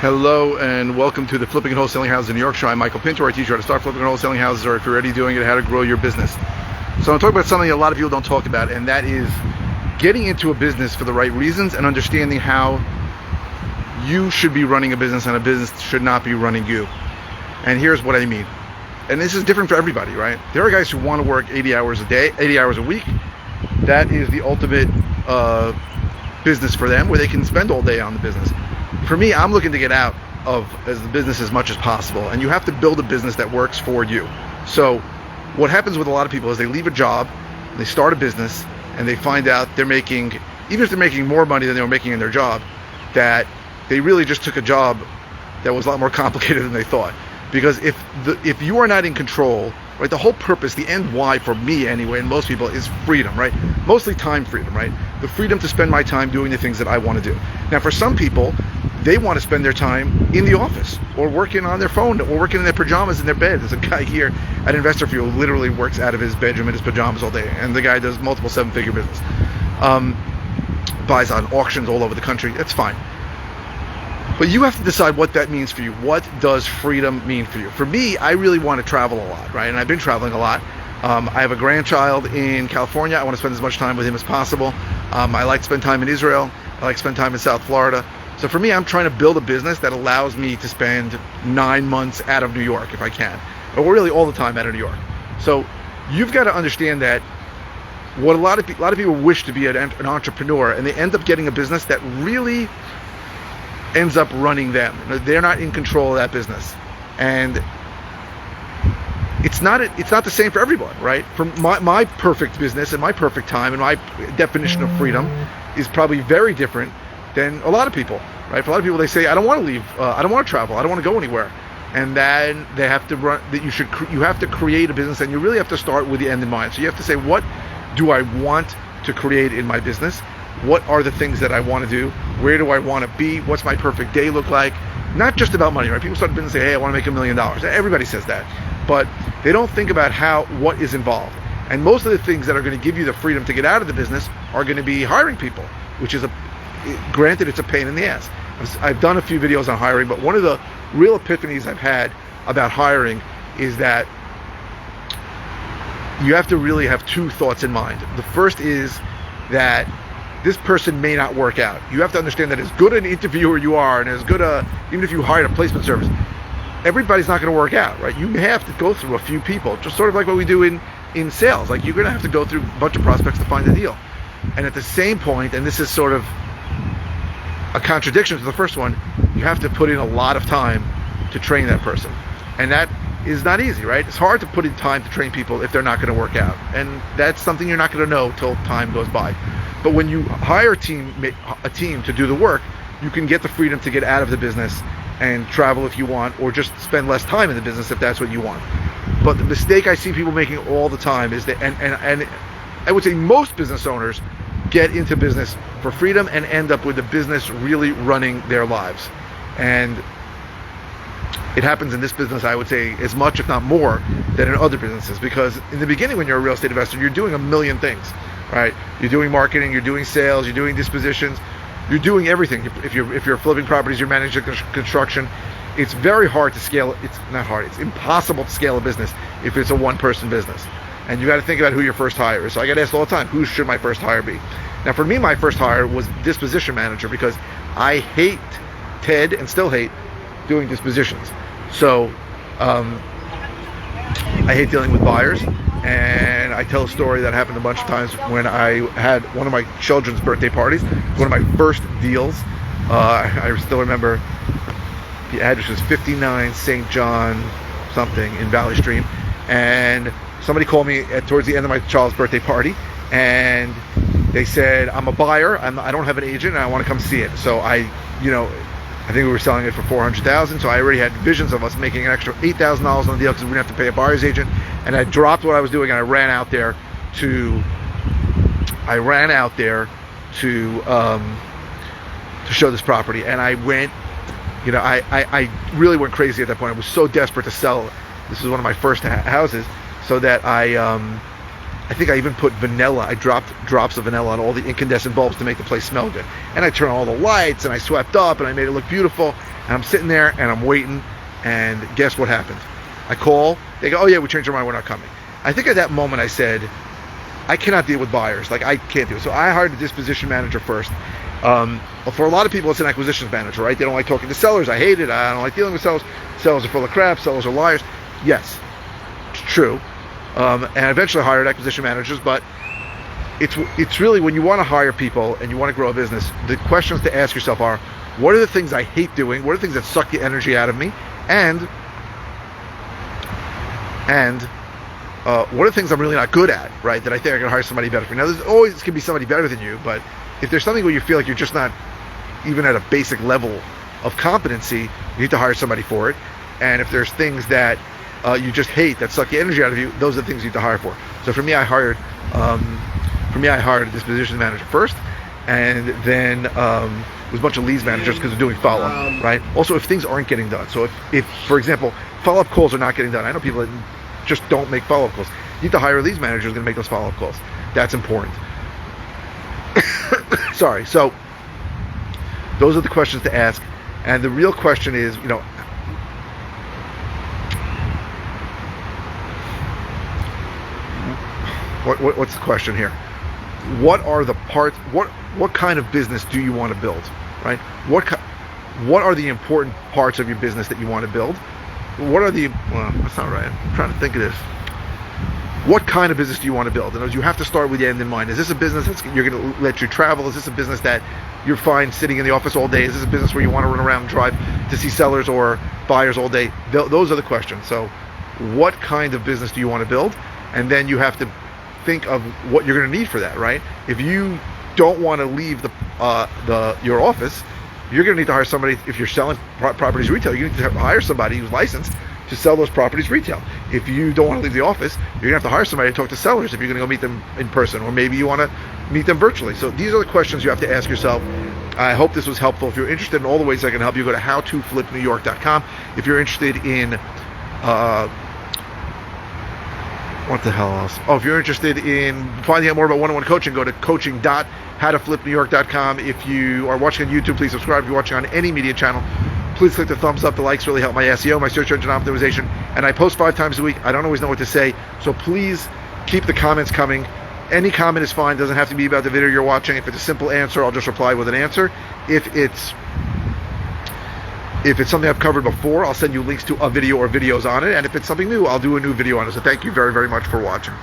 Hello and welcome to the Flipping and Wholesaling Houses in New York show. I'm Michael Pinter. I teach you how to start flipping and wholesaling houses, or if you're already doing it, how to grow your business. So I'm talking about something a lot of people don't talk about, and that is getting into a business for the right reasons and understanding how you should be running a business and a business should not be running you. And here's what I mean. And this is different for everybody, right? There are guys who want to work 80 hours a day, 80 hours a week. That is the ultimate business for them, where they can spend all day on the business. For me, I'm looking to get out of the business as much as possible, and you have to build a business that works for you. So what happens with a lot of people is they leave a job, they start a business, and they find out they're making, even if they're making more money than they were making in their job, that they really just took a job that was a lot more complicated than they thought. Because if you are not in control, right, the whole purpose, the end why for me anyway, and most people, is freedom, right? Mostly time freedom, right? The freedom to spend my time doing the things that I want to do. Now, for some people, they want to spend their time in the office or working on their phone or working in their pajamas in their bed. There's a guy here at Investor Fuel who literally works out of his bedroom in his pajamas all day, and the guy does multiple seven-figure business. Buys on auctions all over the country. That's fine. But you have to decide what that means for you. What does freedom mean for you? For me, I really want to travel a lot, right? And I've been traveling a lot. I have a grandchild in California. I want to spend as much time with him as possible. I like to spend time in Israel. I like to spend time in South Florida. So for me, I'm trying to build a business that allows me to spend 9 months out of New York if I can, or really all the time out of New York. So you've got to understand that what a lot of people wish to be an entrepreneur, and they end up getting a business that really ends up running them. They're not in control of that business, and it's not the same for everyone, right? For my perfect business and my perfect time and my definition of freedom is probably very different than a lot of people, right? For a lot of people, they say, I don't want to leave, I don't want to travel, I don't want to go anywhere, and then they have to run. That you have to create a business, and you really have to start with the end in mind. So you have to say, what do I want to create in my business? What are the things that I want to do? Where do I want to be? What's my perfect day look like? Not just about money, right? People start a business and say, hey, I want to make $1 million. Everybody says that, but they don't think about what is involved. And most of the things that are going to give you the freedom to get out of the business are going to be hiring people, which is granted, it's a pain in the ass. I've done a few videos on hiring, but one of the real epiphanies I've had about hiring is that you have to really have two thoughts in mind. The first is that this person may not work out. You have to understand that as good an interviewer you are, and as good even if you hired a placement service, everybody's not going to work out, right? You have to go through a few people, just sort of like what we do in sales. Like, you're going to have to go through a bunch of prospects to find a deal. And at the same point, and this is sort of a contradiction to the first one, you have to put in a lot of time to train that person. And that is not easy, right? It's hard to put in time to train people if they're not going to work out. And that's something you're not going to know till time goes by. But when you hire a team to do the work, you can get the freedom to get out of the business and travel if you want, or just spend less time in the business if that's what you want. But the mistake I see people making all the time is that, and I would say most business owners get into business for freedom and end up with the business really running their lives. And it happens in this business, I would say, as much, if not more, than in other businesses. Because in the beginning, when you're a real estate investor, you're doing a million things, right? You're doing marketing, you're doing sales, you're doing dispositions, you're doing everything. If you're flipping properties, you're managing construction. It's very hard to scale. It's not hard. It's impossible to scale a business if it's a one-person business. And you got to think about who your first hire is. So I get asked all the time, who should my first hire be? Now, for me, my first hire was disposition manager, because I hated and still hate doing dispositions. So I hate dealing with buyers. And I tell a story that happened a bunch of times when I had one of my children's birthday parties, one of my first deals. I still remember the address was 59 St. John something in Valley Stream, and somebody called me towards the end of my child's birthday party, and they said, I'm a buyer, I don't have an agent, and I want to come see it. So I think we were selling it for $400,000, so I already had visions of us making an extra $8,000 on the deal because we didn't have to pay a buyer's agent. And I dropped what I was doing and I ran out there to show this property. And I went, I really went crazy at that point. I was so desperate to sell. This was one of my first houses, so that I think I even put vanilla. I dropped drops of vanilla on all the incandescent bulbs to make the place smell good. And I turned on all the lights, and I swept up, and I made it look beautiful. And I'm sitting there and I'm waiting, and guess what happened? I call, they go, oh yeah, we changed our mind, we're not coming. I think at that moment I said, I cannot deal with buyers. Like, I can't do it. So I hired a disposition manager first. For a lot of people, it's an acquisitions manager, right? They don't like talking to sellers. I hate it. I don't like dealing with sellers. Sellers are full of crap. Sellers are liars. Yes, it's true. And I eventually hired acquisition managers, but it's really, when you want to hire people and you want to grow a business, the questions to ask yourself are, what are the things I hate doing? What are the things that suck the energy out of me? And what are the things I'm really not good at, right? That I think I can hire somebody better for. Now, there's always going to be somebody better than you, but if there's something where you feel like you're just not even at a basic level of competency, you need to hire somebody for it. And if there's things that you just hate that suck the energy out of you, those are the things you need to hire for. So for me, I hired a disposition manager first, and then it was a bunch of leads managers because they're doing follow-up, right? Also, if things aren't getting done, so if for example, follow-up calls are not getting done, I know people that just don't make follow-up calls. You need to hire a leads manager who's going to make those follow-up calls. That's important. Sorry. So those are the questions to ask, and the real question is, what's the question here? What are the parts? What kind of business do you want to build? Right? What are the important parts of your business that you want to build? Well, that's not right. I'm trying to think of this. What kind of business do you want to build? And you have to start with the end in mind. Is this a business that's you're going to let you travel? Is this a business that you're fine sitting in the office all day? Is this a business where you want to run around and drive to see sellers or buyers all day? Those are the questions. So what kind of business do you want to build? And then you have to think of what you're going to need for that, right? If you don't want to leave your office, you're going to need to hire somebody. If you're selling properties retail, you need to hire somebody who's licensed to sell those properties retail. If you don't want to leave the office, you're going to have to hire somebody to talk to sellers if you're going to go meet them in person, or maybe you want to meet them virtually. So these are the questions you have to ask yourself. I hope this was helpful. If you're interested in all the ways I can help you, go to howtoflipnewyork.com. If you're interested in what the hell else? Oh, if you're interested in finding out more about one-on-one coaching, go to coaching.howtoflipnewyork.com. If you are watching on YouTube, please subscribe. If you're watching on any media channel, please click the thumbs up. The likes really help my SEO, my search engine optimization. And I post 5 times a week. I don't always know what to say, so please keep the comments coming. Any comment is fine. Doesn't have to be about the video you're watching. If it's a simple answer, I'll just reply with an answer. If it's something I've covered before, I'll send you links to a video or videos on it. And if it's something new, I'll do a new video on it. So thank you very, very much for watching.